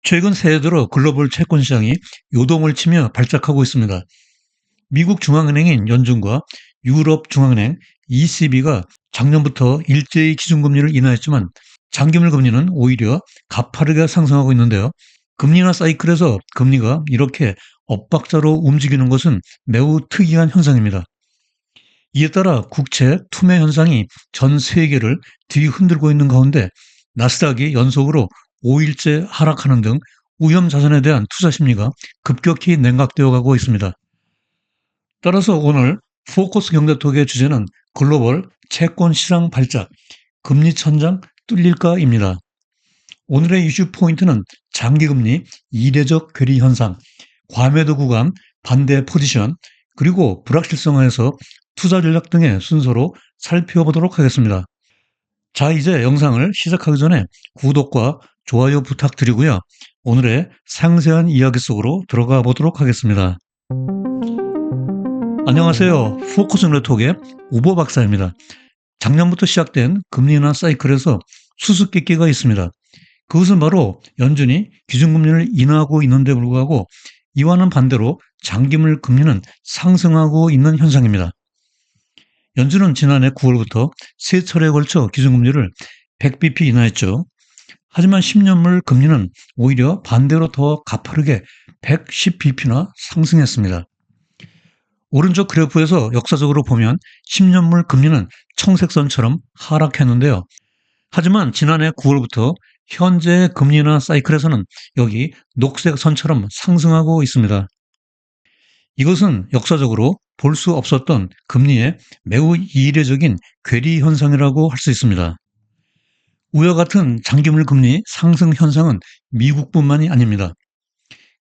최근 새해 들어 글로벌 채권 시장이 요동을 치며 발작하고 있습니다. 미국 중앙은행인 연준과 유럽 중앙은행 ECB가 작년부터 일제히 기준금리를 인하했지만 장기물 금리는 오히려 가파르게 상승하고 있는데요. 금리나 사이클에서 금리가 이렇게 엇박자로 움직이는 것은 매우 특이한 현상입니다. 이에 따라 국채 투매 현상이 전 세계를 뒤흔들고 있는 가운데 나스닥이 연속으로 5일째 하락하는 등 위험 자산에 대한 투자 심리가 급격히 냉각되어 가고 있습니다. 따라서 오늘 포커스 경제톡의 주제는 글로벌 채권 시장 발작, 금리 천장 뚫릴까입니다. 오늘의 이슈 포인트는 장기금리 이례적 괴리 현상, 과매도 구간, 반대 포지션, 그리고 불확실성에서 투자 전략 등의 순서로 살펴보도록 하겠습니다. 자, 이제 영상을 시작하기 전에 구독과 좋아요 부탁드리고요. 오늘의 상세한 이야기 속으로 들어가 보도록 하겠습니다. 안녕하세요. 포커스 네트워크의 우보 박사입니다. 작년부터 시작된 금리 인하 사이클에서 수수께끼가 있습니다. 그것은 바로 연준이 기준금리를 인하하고 있는데 불구하고 이와는 반대로 장기물 금리는 상승하고 있는 현상입니다. 연준은 지난해 9월부터 세 차례에 걸쳐 기준금리를 100bp 인하했죠. 하지만 10년물 금리는 오히려 반대로 더 가파르게 110bp나 상승했습니다. 오른쪽 그래프에서 역사적으로 보면 10년물 금리는 청색선처럼 하락했는데요. 하지만 지난해 9월부터 현재 금리나 사이클에서는 여기 녹색 선처럼 상승하고 있습니다. 이것은 역사적으로 볼 수 없었던 금리의 매우 이례적인 괴리 현상이라고 할 수 있습니다. 우와 같은 장기물 금리 상승 현상은 미국뿐만이 아닙니다.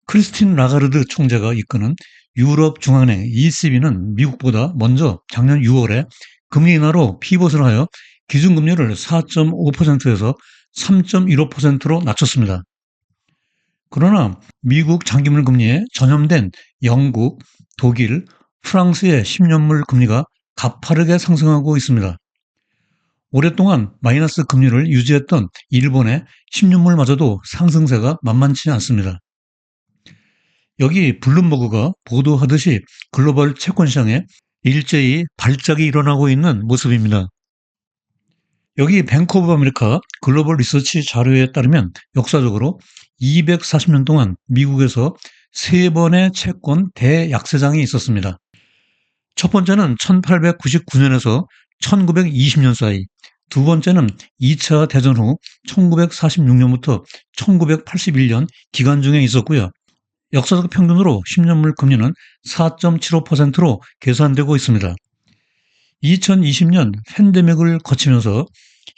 크리스틴 라가르드 총재가 이끄는 유럽 중앙은행 ECB는 미국보다 먼저 작년 6월에 금리 인하로 피벗을 하여 기준금리를 4.5%에서 3.15%로 낮췄습니다. 그러나 미국 장기물 금리에 전염된 영국, 독일, 프랑스의 10년물 금리가 가파르게 상승하고 있습니다. 오랫동안 마이너스 금리를 유지했던 일본의 10년물마저도 상승세가 만만치 않습니다. 여기 블룸버그가 보도하듯이 글로벌 채권 시장에 일제히 발작이 일어나고 있는 모습입니다. 여기 뱅크 오브 아메리카 글로벌 리서치 자료에 따르면 역사적으로 240년 동안 미국에서 3번의 채권 대약세장이 있었습니다. 첫 번째는 1899년에서 1920년 사이, 두 번째는 2차 대전 후 1946년부터 1981년 기간 중에 있었고요. 역사적 평균으로 10년물 금리는 4.75%로 계산되고 있습니다. 2020년 팬데믹을 거치면서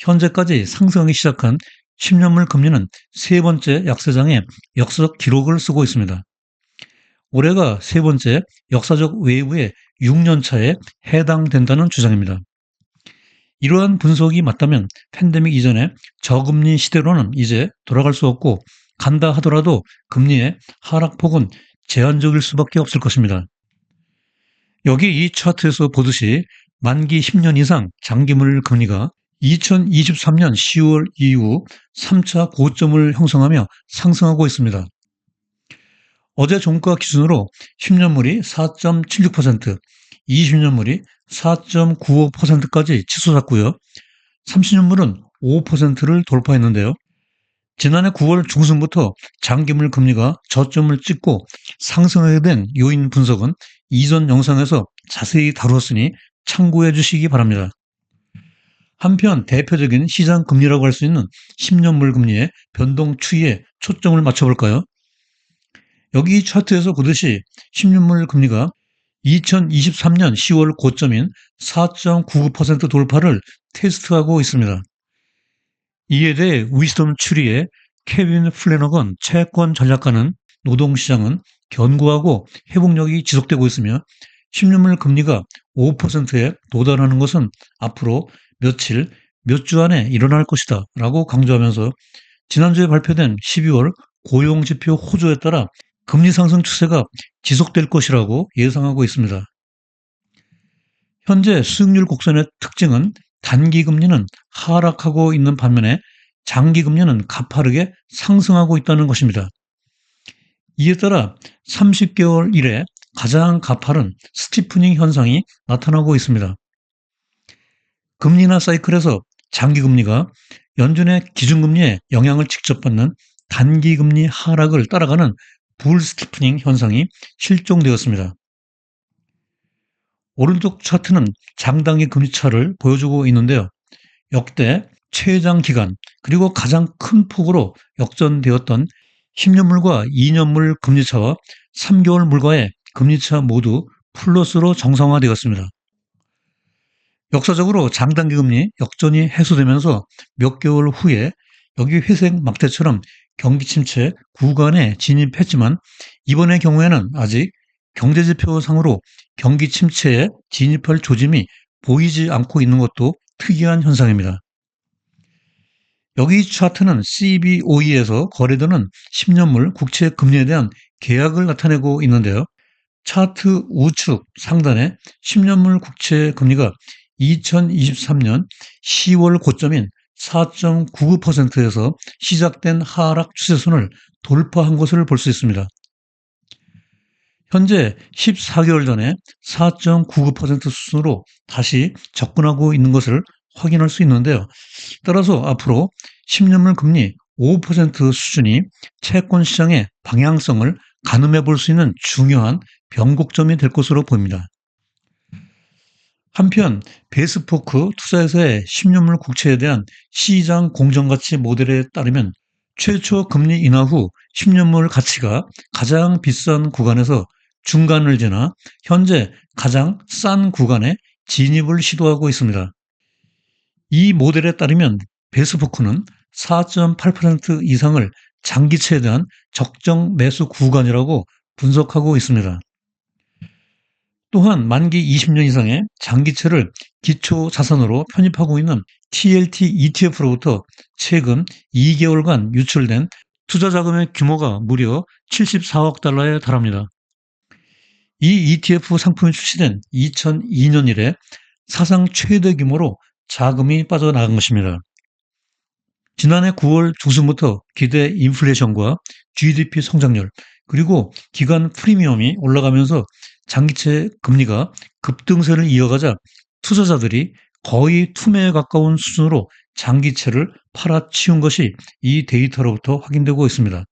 현재까지 상승하기 시작한 10년물 금리는 세 번째 약세장에 역사적 기록을 쓰고 있습니다. 올해가 세 번째 역사적 웨이브의 6년 차에 해당된다는 주장입니다. 이러한 분석이 맞다면 팬데믹 이전의 저금리 시대로는 이제 돌아갈 수 없고 간다 하더라도 금리의 하락폭은 제한적일 수밖에 없을 것입니다. 여기 이 차트에서 보듯이 만기 10년 이상 장기물 금리가 2023년 10월 이후 3차 고점을 형성하며 상승하고 있습니다. 어제 종가 기준으로 10년물이 4.76%, 20년물이 4.95%까지 치솟았고요. 30년물은 5%를 돌파했는데요. 지난해 9월 중순부터 장기물 금리가 저점을 찍고 상승하게 된 요인 분석은 이전 영상에서 자세히 다루었으니 참고해 주시기 바랍니다. 한편 대표적인 시장 금리라고 할 수 있는 10년물 금리의 변동 추이에 초점을 맞춰볼까요? 여기 차트에서 보듯이 10년물 금리가 2023년 10월 고점인 4.99% 돌파를 테스트하고 있습니다. 이에 대해 위스덤 추리의 케빈 플래너건 채권 전략가는 노동시장은 견고하고 회복력이 지속되고 있으며 10년물 금리가 5%에 도달하는 것은 앞으로 며칠, 몇 주 안에 일어날 것이다 라고 강조하면서 지난주에 발표된 12월 고용지표 호조에 따라 금리 상승 추세가 지속될 것이라고 예상하고 있습니다. 현재 수익률 곡선의 특징은 단기 금리는 하락하고 있는 반면에 장기 금리는 가파르게 상승하고 있다는 것입니다. 이에 따라 30개월 이래 가장 가파른 스티프닝 현상이 나타나고 있습니다. 금리나 사이클에서 장기금리가 연준의 기준금리에 영향을 직접 받는 단기금리 하락을 따라가는 불 스티프닝 현상이 실종되었습니다. 오른쪽 차트는 장단기 금리차를 보여주고 있는데요. 역대 최장 기간 그리고 가장 큰 폭으로 역전되었던 10년물과 2년물 금리차와 3개월 물과의 금리차 모두 플러스로 정상화되었습니다. 역사적으로 장단기 금리 역전이 해소되면서 몇 개월 후에 여기 회색 막대처럼 경기 침체 구간에 진입했지만 이번의 경우에는 아직 경제지표상으로 경기 침체에 진입할 조짐이 보이지 않고 있는 것도 특이한 현상입니다. 여기 차트는 CBOE에서 거래되는 10년물 국채 금리에 대한 계약을 나타내고 있는데요. 차트 우측 상단에 10년물 국채 금리가 2023년 10월 고점인 4.99%에서 시작된 하락 추세선을 돌파한 것을 볼 수 있습니다. 현재 14개월 전에 4.99% 수준으로 다시 접근하고 있는 것을 확인할 수 있는데요. 따라서 앞으로 10년물 금리 5% 수준이 채권 시장의 방향성을 가늠해 볼 수 있는 중요한 변곡점이 될 것으로 보입니다. 한편 베스포크 투자에서의 10년물 국채에 대한 시장 공정가치 모델에 따르면 최초 금리 인하 후 10년물 가치가 가장 비싼 구간에서 중간을 지나 현재 가장 싼 구간에 진입을 시도하고 있습니다. 이 모델에 따르면 베스포크는 4.8% 이상을 장기채에 대한 적정 매수 구간이라고 분석하고 있습니다. 또한 만기 20년 이상의 장기채를 기초 자산으로 편입하고 있는 TLT ETF로부터 최근 2개월간 유출된 투자 자금의 규모가 무려 74억 달러에 달합니다. 이 ETF 상품이 출시된 2002년 이래 사상 최대 규모로 자금이 빠져나간 것입니다. 지난해 9월 중순부터 기대 인플레이션과 GDP 성장률 그리고 기간 프리미엄이 올라가면서 장기채 금리가 급등세를 이어가자 투자자들이 거의 투매에 가까운 수준으로 장기채를 팔아치운 것이 이 데이터로부터 확인되고 있습니다.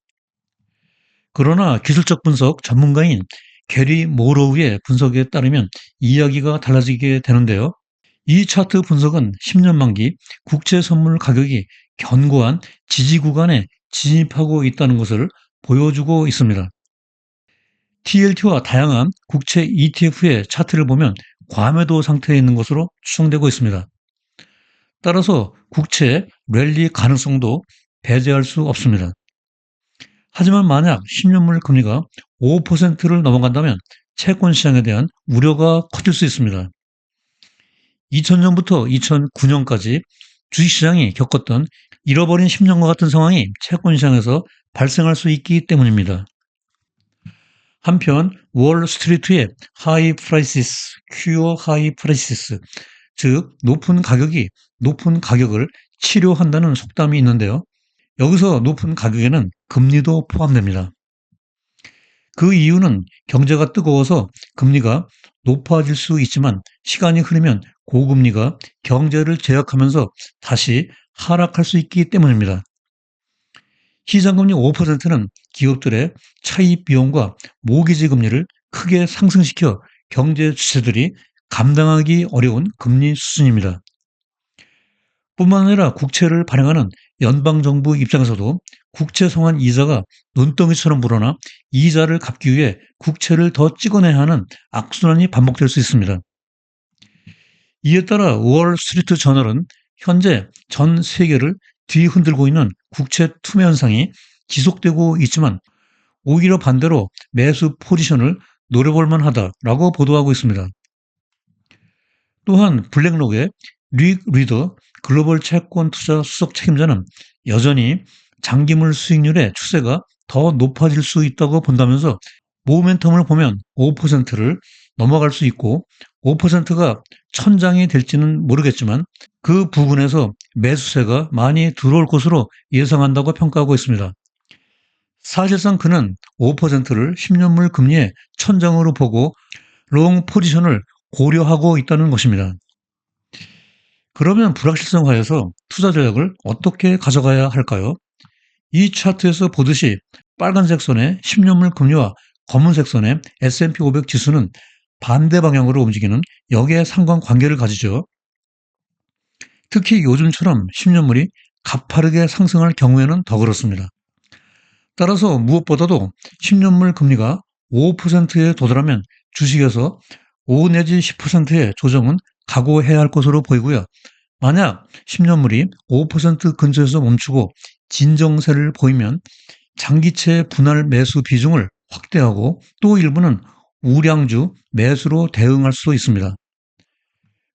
그러나 기술적 분석 전문가인 게리 모로우의 분석에 따르면 이야기가 달라지게 되는데요. 이 차트 분석은 10년 만기 국채 선물 가격이 견고한 지지 구간에 진입하고 있다는 것을 보여주고 있습니다. TLT와 다양한 국채 ETF의 차트를 보면 과매도 상태에 있는 것으로 추정되고 있습니다. 따라서 국채 랠리 가능성도 배제할 수 없습니다. 하지만 만약 10년물 금리가 5%를 넘어간다면 채권 시장에 대한 우려가 커질 수 있습니다. 2000년부터 2009년까지 주식시장이 겪었던 잃어버린 10년과 같은 상황이 채권 시장에서 발생할 수 있기 때문입니다. 한편 월스트리트의 하이 프라이시스, 큐어 하이 프라이시스, 즉 높은 가격이 높은 가격을 치료한다는 속담이 있는데요. 여기서 높은 가격에는 금리도 포함됩니다. 그 이유는 경제가 뜨거워서 금리가 높아질 수 있지만 시간이 흐르면 고금리가 경제를 제약하면서 다시 하락할 수 있기 때문입니다. 시장금리 5%는 기업들의 차입 비용과 모기지 금리를 크게 상승시켜 경제 주체들이 감당하기 어려운 금리 수준입니다. 뿐만 아니라 국채를 발행하는 연방정부 입장에서도 국채 상환 이자가 눈덩이처럼 불어나 이자를 갚기 위해 국채를 더 찍어내야 하는 악순환이 반복될 수 있습니다. 이에 따라 월스트리트 저널은 현재 전 세계를 뒤흔들고 있는 국채 투매 현상이 지속되고 있지만 오히려 반대로 매수 포지션을 노려볼 만하다라고 보도하고 있습니다. 또한 블랙록의 릭 리더 글로벌 채권 투자 수석 책임자는 여전히 장기물 수익률의 추세가 더 높아질 수 있다고 본다면서 모멘텀을 보면 5%를 넘어갈 수 있고 5%가 천장이 될지는 모르겠지만 그 부분에서 매수세가 많이 들어올 것으로 예상한다고 평가하고 있습니다. 사실상 그는 5%를 10년물 금리의 천장으로 보고 롱 포지션을 고려하고 있다는 것입니다. 그러면 불확실성 하에서 투자 전략을 어떻게 가져가야 할까요? 이 차트에서 보듯이 빨간색 선의 10년물 금리와 검은색 선의 S&P 500 지수는 반대 방향으로 움직이는 역의 상관관계를 가지죠. 특히 요즘처럼 10년물이 가파르게 상승할 경우에는 더 그렇습니다. 따라서 무엇보다도 10년물 금리가 5%에 도달하면 주식에서 5 내지 10%의 조정은 각오해야 할 것으로 보이고요. 만약 10년물이 5% 근처에서 멈추고 진정세를 보이면 장기채 분할 매수 비중을 확대하고 또 일부는 우량주 매수로 대응할 수도 있습니다.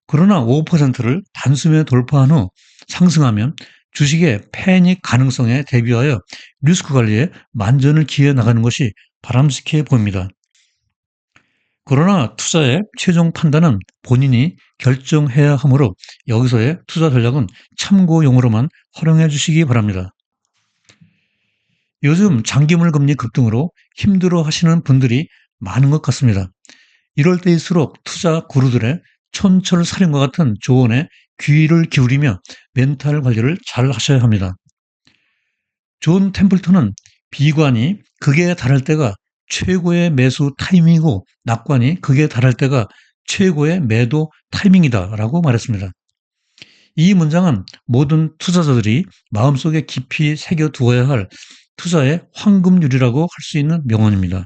그러나 5%를 단숨에 돌파한 후 상승하면 주식의 패닉 가능성에 대비하여 리스크 관리에 만전을 기해 나가는 것이 바람직해 보입니다. 그러나 투자의 최종 판단은 본인이 결정해야 하므로 여기서의 투자 전략은 참고용으로만 활용해 주시기 바랍니다. 요즘 장기물 금리 급등으로 힘들어 하시는 분들이 많은 것 같습니다. 이럴 때일수록 투자 구루들의 촌철살인과 같은 조언에 귀를 기울이며 멘탈 관리를 잘 하셔야 합니다. 존 템플턴은 비관이 극에 달할 때가 최고의 매수 타이밍이고 낙관이 극에 달할 때가 최고의 매도 타이밍이다라고 말했습니다. 이 문장은 모든 투자자들이 마음속에 깊이 새겨두어야 할 투자의 황금률이라고 할 수 있는 명언입니다.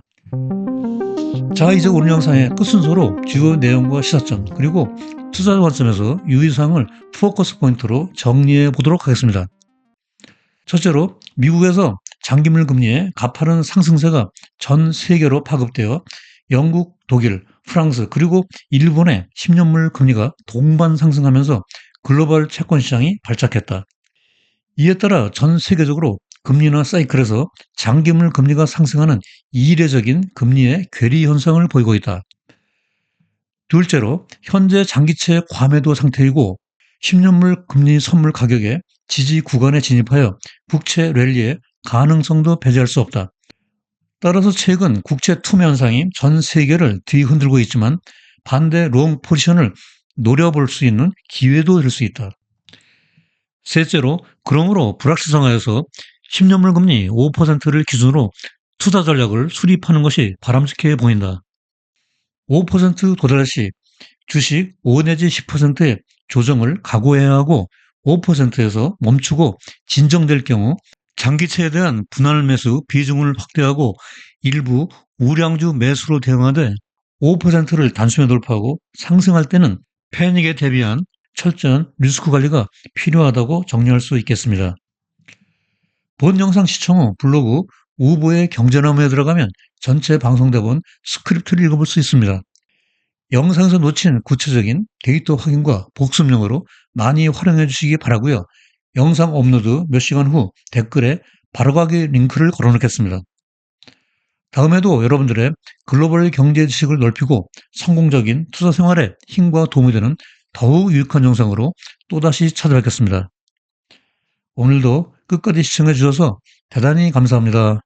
자, 이제 오늘 영상의 끝순서로 주요 내용과 시사점 그리고 투자 관점에서 유의사항을 포커스 포인트로 정리해 보도록 하겠습니다. 첫째로 미국에서 장기물 금리의 가파른 상승세가 전 세계로 파급되어 영국, 독일, 프랑스 그리고 일본의 10년물 금리가 동반 상승하면서 글로벌 채권 시장이 발작했다. 이에 따라 전 세계적으로 금리나 사이클에서 장기물 금리가 상승하는 이례적인 금리의 괴리 현상을 보이고 있다. 둘째로 현재 장기채 과매도 상태이고 10년물 금리 선물 가격의 지지 구간에 진입하여 국채 랠리의 가능성도 배제할 수 없다. 따라서 최근 국채 투매 현상이 전 세계를 뒤흔들고 있지만 반대 롱 포지션을 노려볼 수 있는 기회도 될 수 있다. 셋째로 그러므로 불확실성하에서 10년물 금리 5%를 기준으로 투자 전략을 수립하는 것이 바람직해 보인다. 5% 도달 시 주식 5 내지 10%의 조정을 각오해야 하고 5%에서 멈추고 진정될 경우 장기채에 대한 분할 매수 비중을 확대하고 일부 우량주 매수로 대응하되 5%를 단숨에 돌파하고 상승할 때는 패닉에 대비한 철저한 리스크 관리가 필요하다고 정리할 수 있겠습니다. 본 영상 시청 후 블로그 우보의 경제나무에 들어가면 전체 방송대본 스크립트를 읽어볼 수 있습니다. 영상에서 놓친 구체적인 데이터 확인과 복습용으로 많이 활용해 주시기 바라고요. 영상 업로드 몇 시간 후 댓글에 바로가기 링크를 걸어놓겠습니다. 다음에도 여러분들의 글로벌 경제 지식을 넓히고 성공적인 투자 생활에 힘과 도움이 되는 더욱 유익한 영상으로 또다시 찾아뵙겠습니다. 오늘도 끝까지 시청해 주셔서 대단히 감사합니다.